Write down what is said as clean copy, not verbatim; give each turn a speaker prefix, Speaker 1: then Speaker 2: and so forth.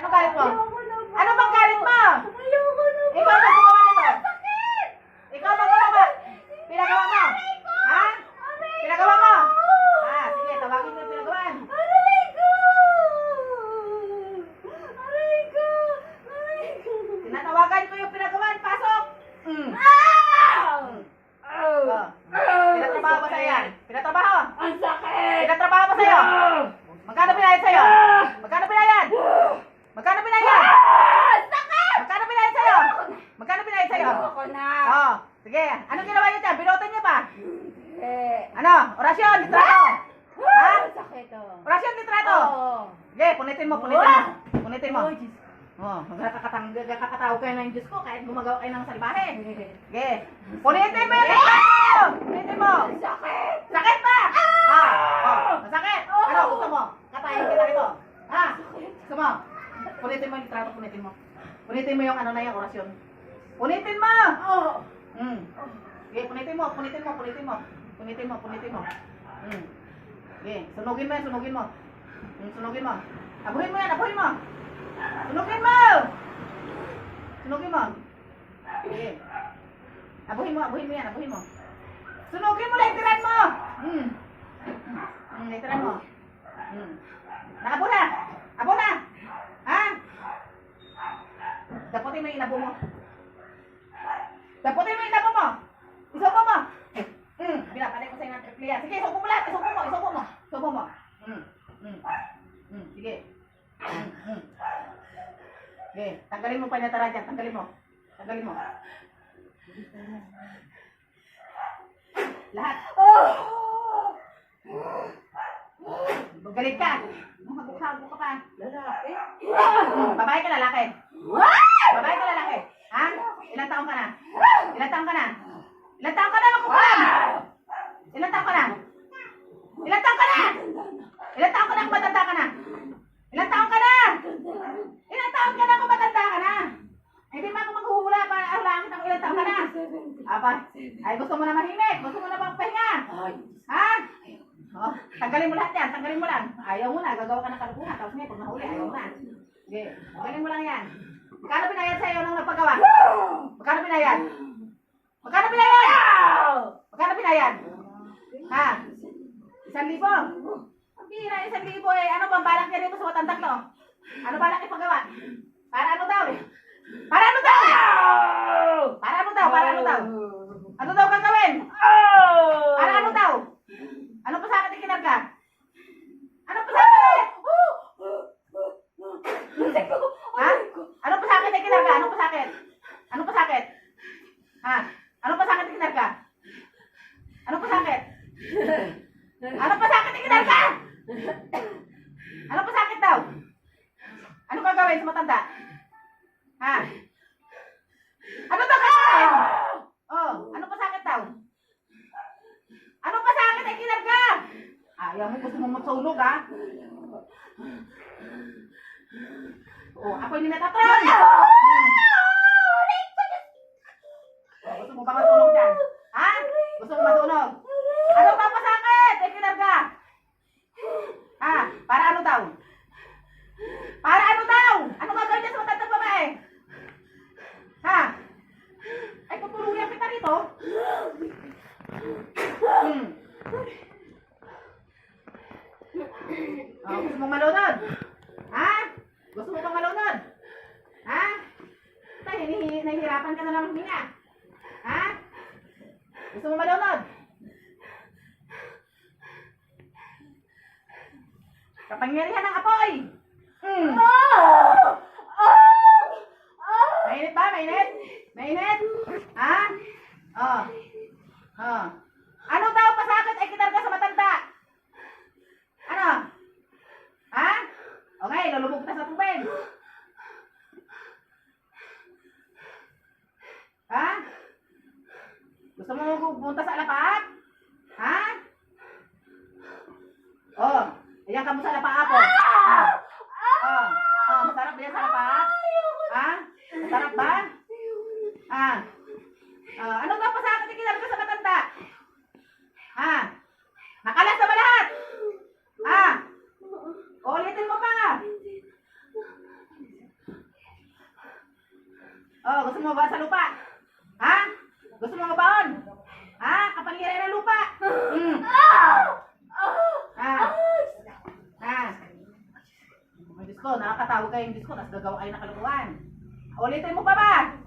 Speaker 1: Ano galit mo?
Speaker 2: Ayoko na po.
Speaker 1: Ano bang galit mo?
Speaker 2: Ayoko na po.
Speaker 1: Ikaw ba gumawa nito?
Speaker 2: Sakit!
Speaker 1: Ikaw ba gumawa? Pinagawa mo? Ha? Pinagawa mo? Ah, sige, tawagin mo yung pinagawan.
Speaker 2: Aray ko! Aray ko! Aray ko!
Speaker 1: Tinatawagan ko yung pinagawan. Pasok! Oh. Pinatrabaho ba sa'yo yan? Pinatrabaho?
Speaker 2: Ang sakit!
Speaker 1: Pinatrabaho ba sa'yo? Magkano binayad sa'yo? Magkano binayad? Magkano binayad?
Speaker 2: Sakit!
Speaker 1: Magkano binayad sa'yo? Magkano binayad sa'yo?
Speaker 2: Ayoko na.
Speaker 1: Oh, sige. Anong ginawa niyo dyan? Binotan niyo pa?
Speaker 2: Eh.
Speaker 1: Ano? Orasyon, litrato. Ha?
Speaker 2: Sakit oh.
Speaker 1: Orasyon, litrato.
Speaker 2: Oo.
Speaker 1: Sige, punitin mo, punitin mo. Punitin mo.
Speaker 2: Oh, Diyos.
Speaker 1: Oh, magkakatawa kayo ng Diyos ko kahit gumagawa kayo ng salbahe. Sige. Punitin mo yung litrato! Punitin mo.
Speaker 2: Ang sakit!
Speaker 1: Sakit pa! Oh, masakit. Ano, gusto mo? Katayin kita rito. Ha? Gusto mo? Punitin mo yung litrato, punitin mo. Punitin mo yung ano na yung orasyon. Punitin mo!
Speaker 2: Oh.
Speaker 1: Sige, punitin mo, punitin mo, punitin mo. Punitin mo, punitin mo. Sige, sunugin mo yan, sunugin mo. Sunugin mo. Abuhin mo yan, abuhin mo. Sunugin mo! Sunugin mo. Sige. Abuhin mo yan, abuhin mo. Sunugin mo, laitiran mo! Laitiran mo. Nakabo na! Abo na! Ha? Daputin mo yung inabo mo. Daputin mo yung inabo mo! Isubo mo! Binapanay ko sa'yo ng triplia. Sige, isubo mo lahat! Isubo mo! Isubo mo! Isubo mo! Sige. Sige, tanggalin mo pa niya tara dyan. Tanggalin mo. Tanggalin mo. Lahat. Galit ka. Maghago ka pa.
Speaker 2: Lalaki?
Speaker 1: Babae ka lalaki? Babae ka lalaki? Ha? Ilang taong ka na? Ilang taong ka na? Ilang taong ka na magkukulam? Ilang taong ka na? Ilang taong ka na? Ilang taong ka na kung matanda ka na? Ilang taong ka na? Ilang taong ka na kung matanda ka na? Hindi ba ako maghuhula para arulangin ako ilang taong ka na? Aba, ay gusto mo na mahimik? Gusto mo na bang pahinga? Ha? Oh, tanggalin mo lahat yan, tanggalin mo lang. Ayaw mo na, gagawa ka ng kalukuhan. Tapos ngayon, pag nahuli, ayaw mo na. Sige, tanggalin mo lang yan. Magkano binayad sa'yo nung nagpagawa? Magkano binayad? Magkano binayad? Magkano binayad? Ha? 1,000? Ang bira, 1,000 eh. Ano bang balak niya rito sa matandak no? Ano balak ipagawa? Para ano daw eh? Para ano daw? Para ano daw? Para ano daw? Ano daw gagawin? Para ano daw? Ano pa sakit yung kinarga? Ano pa sakit? Ha? Ano pa sakit yung kinarga? Ano pa sakit? Ano pa sakit? Ha? Ano pa sakit yung kinarga? Ano pa sakit? Ano pa sakit yung kinarga? Ano pa sakit daw? Ano gagawin sa matanda? Ha? Ano daw gagawin? Oh, ano pa sakit daw? Ano pa sakit yung kinarga? Ayaw mo, gusto mo matulog ha? Oh, ako yung natatron! Gusto mo ba matulog dyan? Ha? Gusto mo matulog? Ano ba pa sakit yung kinarga? Ha? Para ano daw? Para ano daw? Ano gagawin niya sa matandang babae? Ha? Ay, tutuluyan kita rito. Oh, gusto mong malunod? Ha? Gusto mo bang malunod? Ha? Tay, nahihirapan ka na lang huminga. Ha? Gusto mo malunod? Kapangyarihan ng apoy! Mainit ba? Mainit? Mainit? Ha? Oh. Oh. Ano daw pasakit ay kinarga sa matanda? Ano? Ha? Okay, lulubog kita sa tubig. Ha? Gusto mo pumunta sa alapaap? Ha? Oh, ayan ka mo sa alapaap po. Masarap ba yan sa alapaap? Ha? Masarap ba? Ha? Ano daw pasakit ay kinarga sa matanda? Ha? Nakalas na ba lahat? Ha? Ulitin mo pa nga. Oh, gusto mo ba sa lupa? Ha? Gusto mo mabaon? Ha? Kapangyarihan ng lupa? Hmm. Ha? Ha? Ay, Diyos ko, nakakatawag kayo yung Diyos ko, tapos gagawa kayo ng kalukuhan. Ulitin mo pa ba?